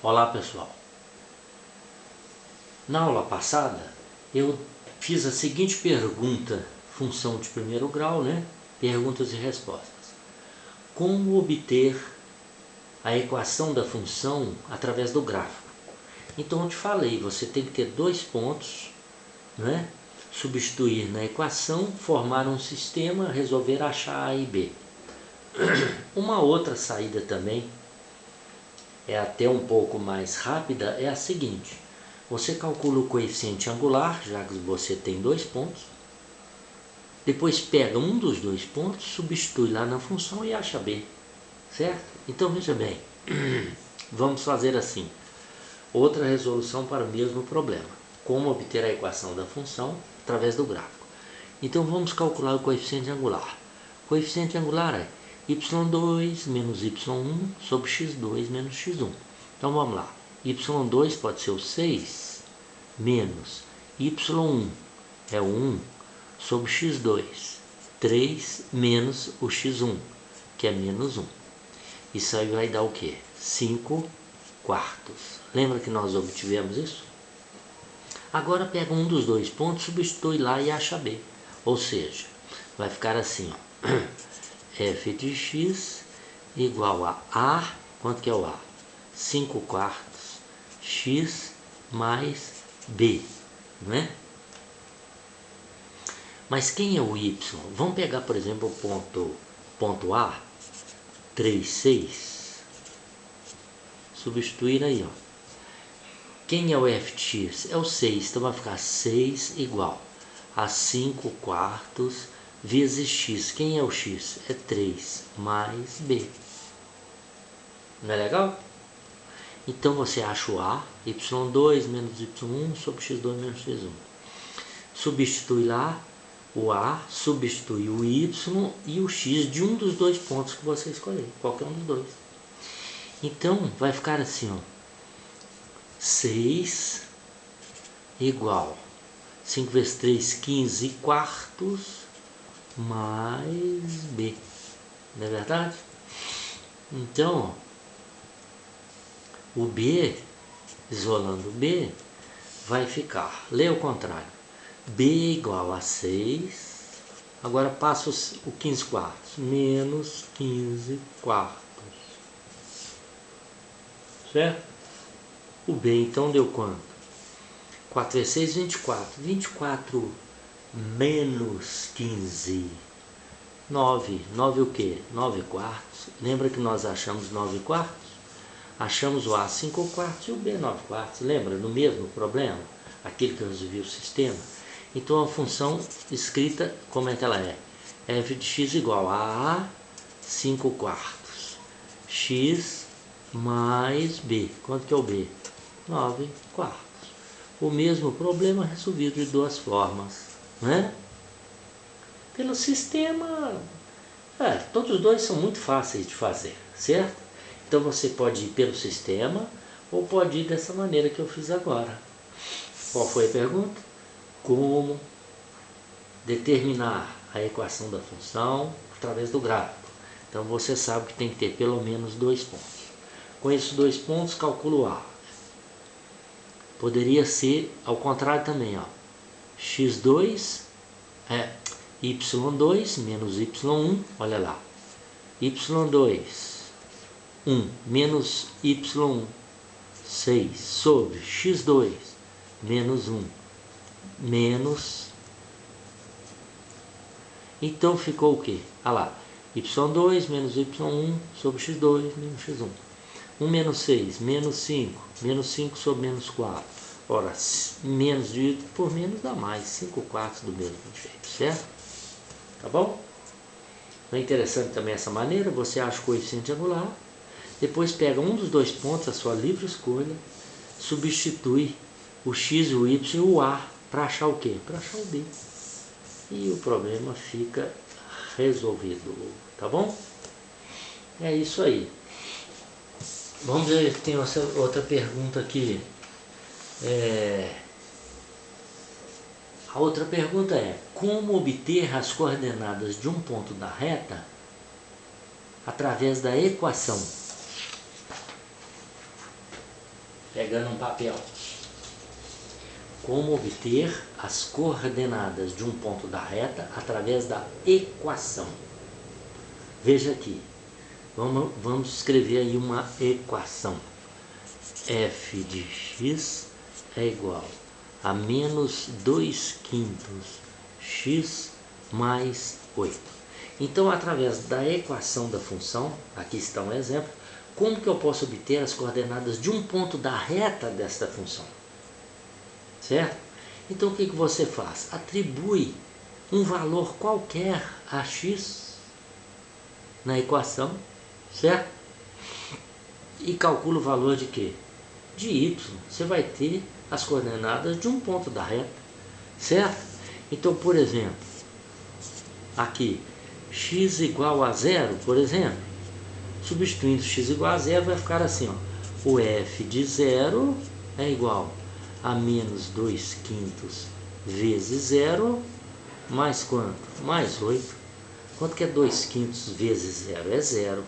Olá pessoal, na aula passada eu fiz a seguinte pergunta, função de primeiro grau, Perguntas e respostas. Como obter a equação da função através do gráfico? Então eu te falei, você tem que ter dois pontos, Substituir na equação, formar um sistema, resolver achar A e B. Uma outra saída também, é até um pouco mais rápida, é a seguinte: você calcula o coeficiente angular, já que você tem dois pontos, depois pega um dos dois pontos, substitui lá na função e acha B, certo? Então veja bem, vamos fazer assim, outra resolução para o mesmo problema: como obter a equação da função através do gráfico. Então vamos calcular o coeficiente angular. O coeficiente angular é y2 menos y1 sobre x2 menos x1. Então vamos lá. y2 pode ser o 6 menos y1 é o 1 sobre x2. 3 menos o x1, que é menos 1. Isso aí vai dar o quê? 5 quartos. Lembra que nós obtivemos isso? Agora pega um dos dois pontos, substitui lá e acha B. Ou seja, vai ficar assim, ó. F de x igual a, quanto que é o A? 5 quartos, x mais B, não é? Mas quem é o y? Vamos pegar, por exemplo, o ponto A, 3, 6. Substituir aí, ó. Quem é o f de x? É o 6, então vai ficar 6 igual a 5 quartos vezes x. Quem é o x? É 3 mais b. Não é legal? Então você acha o A, y2 menos y1 sobre x2 menos x1. Substitui lá o A, substitui o y e o x de um dos dois pontos que você escolher, qualquer um dos dois. Então vai ficar assim, ó. 6 igual 5 vezes 3, 15 quartos mais B. Não é verdade? Então, o B, isolando o B, vai ficar, lê o contrário, B igual a 6, agora passa o 15 quartos, menos 15 quartos, certo? O B então deu quanto? 4 vezes 6, 24. 24 menos 15. 9. 9 o quê? 9 quartos. Lembra que nós achamos 9 quartos? Achamos o A 5 quartos e o B 9 quartos. Lembra? No mesmo problema? Aquele que resolvia o sistema. Então a função escrita, como é que ela é? F de x igual a 5 quartos. X mais B. Quanto que é o B? 9 quartos. O mesmo problema resolvido de duas formas, Pelo sistema, todos os dois são muito fáceis de fazer, certo? Então você pode ir pelo sistema ou pode ir dessa maneira que eu fiz agora. Qual foi a pergunta? Como determinar a equação da função através do gráfico. Então você sabe que tem que ter pelo menos dois pontos. Com esses dois pontos, calculo A. Poderia ser ao contrário também, ó. x2 é y2 menos y1, olha lá. y2, 1 menos y1, 6 sobre x2 menos 1 menos. Então ficou o quê? Olha lá. y2 menos y1 sobre x2 menos x1. 1 menos 6, menos 5, menos 5 sobre menos 4. Ora, menos dividido por menos dá mais, 5 quartos do mesmo jeito, certo? Tá bom? É interessante também essa maneira, você acha o coeficiente angular, depois pega um dos dois pontos, a sua livre escolha, substitui o x, o y e o a, para achar o quê? Para achar o b. E o problema fica resolvido, tá bom? É isso aí. Vamos ver, tem outra pergunta aqui. A outra pergunta é: como obter as coordenadas de um ponto da reta através da equação? pegando um papel. Como obter as coordenadas de um ponto da reta através da equação. Veja aqui, vamos escrever aí uma equação. F de x é igual a menos 2/5 x mais 8. Então, através da equação da função, aqui está um exemplo, como que eu posso obter as coordenadas de um ponto da reta desta função? Certo? Então, o que você faz? Atribui um valor qualquer a x na equação, certo? E calcula o valor de quê? De y. Você vai ter as coordenadas de um ponto da reta, certo? Então, por exemplo, aqui, x igual a 0, por exemplo, substituindo x igual a 0, vai ficar assim, ó, o f de 0 é igual a menos 2/5 vezes 0, mais quanto? Mais 8. Quanto que é 2/5 vezes 0? É 0.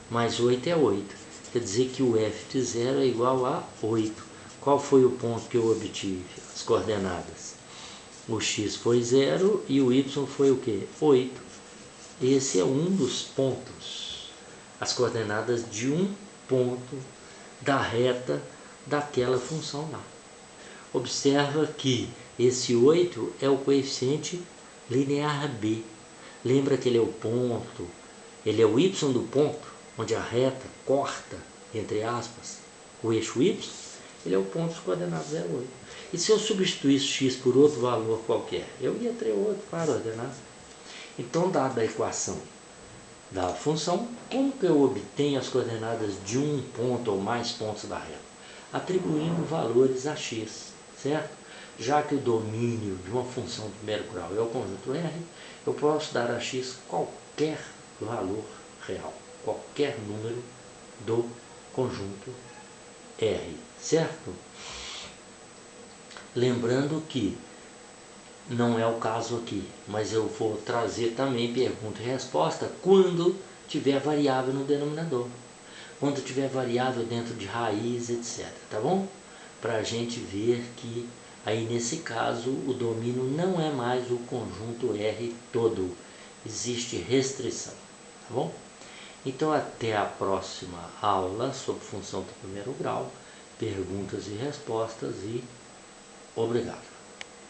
Mais 8 é 8. Quer dizer que o f de 0 é igual a 8. Qual foi o ponto que eu obtive? As coordenadas. O x foi 0 e o y foi o quê? 8. Esse é um dos pontos. As coordenadas de um ponto da reta daquela função lá. Observa que esse 8 é o coeficiente linear b. Lembra que ele é o ponto, ele é o y do ponto, onde a reta corta, entre aspas, o eixo y, ele é o ponto de coordenadas 0, 8. E se eu substituísse x por outro valor qualquer? Eu ia ter outro para ordenar. Então, dada a equação da função, como que eu obtenho as coordenadas de um ponto ou mais pontos da reta? Atribuindo valores a x, certo? Já que o domínio de uma função de primeiro grau é o conjunto R, eu posso dar a x qualquer valor real, qualquer número do conjunto R, certo? Lembrando que não é o caso aqui, mas eu vou trazer também pergunta e resposta quando tiver variável no denominador, quando tiver variável dentro de raiz, etc. Tá bom? Para a gente ver que aí nesse caso o domínio não é mais o conjunto R todo, existe restrição, tá bom? Então até a próxima aula sobre função do primeiro grau, perguntas e respostas e obrigado.